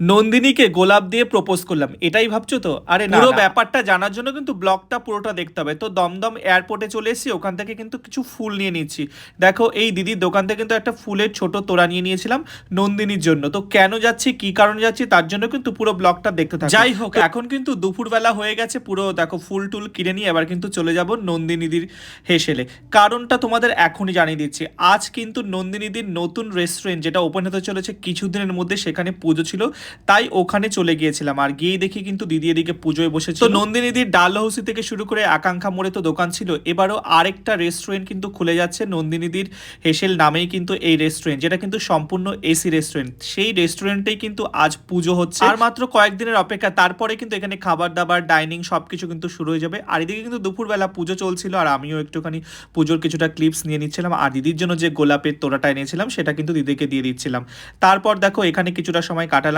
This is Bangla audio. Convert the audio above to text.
নন্দিনীকে গোলাপ দিয়ে প্রপোজ করলাম, এটাই ভাবছো তো? আরে না, পুরো ব্যাপারটা জানার জন্য কিন্তু ব্লগটা পুরোটা দেখতে হবে। তো দমদম এয়ারপোর্টে চলে এসেছি, ওখান থেকে কিন্তু কিছু ফুল নিয়ে নিচ্ছি। দেখো এই দিদির দোকান থেকে কিন্তু একটা ফুলের ছোট তোড়া নিয়ে নিয়েছিলাম নন্দিনীর জন্য। তো কেন যাচ্ছি, কি কারণে যাচ্ছি, তার জন্য কিন্তু পুরো ব্লগটা দেখতে থাকো। যাই হোক, এখন কিন্তু দুপুরবেলা হয়ে গেছে, পুরো দেখো ফুল টুল কিনে নিয়ে এবার কিন্তু চলে যাব নন্দিনীদির হেসেলে। কারণটা তোমাদের এখনই জানিয়ে দিচ্ছি। আজ কিন্তু নন্দিনীদির নতুন রেস্টুরেন্ট যেটা ওপেন হতে চলেছে কিছুদিনের মধ্যে, সেখানে পুজো ছিল, তাই ওখানে চলে গিয়েছিলাম। আর গিয়ে দেখি কিন্তু দিদি এদিকে পুজোয় বসেছিল। তো নন্দিনীদির ডালহৌসি থেকে শুরু করে আকাঙ্ক্ষা মোড়ে তো দোকান ছিল, এবারও আরেকটা রেস্টুরেন্ট কিন্তু খুলে যাচ্ছে নন্দিনীদির হেসেল নামেই কিন্তু এই রেস্টুরেন্ট, যেটা কিন্তু সম্পূর্ণ এসি রেস্টুরেন্ট। সেই রেস্টুরেন্টেই কিন্তু আজ পুজো হচ্ছে, আর মাত্র কয়েকদিনের অপেক্ষা, তারপরে কিন্তু এখানে খাবার দাবার ডাইনিং সবকিছু কিন্তু শুরু হয়ে যাবে। আর এদিকে কিন্তু দুপুরবেলা পুজো চলছিল, আর আমিও একটুখানি পুজোর কিছুটা ক্লিপস নিয়ে নিচ্ছিলাম, আর দিদির জন্য যে গোলাপের তোড়াটা এনেছিলাম সেটা কিন্তু দিদিকে দিয়ে দিচ্ছিলাম। তারপর দেখো এখানে কিছুটা সময় কাটালাম।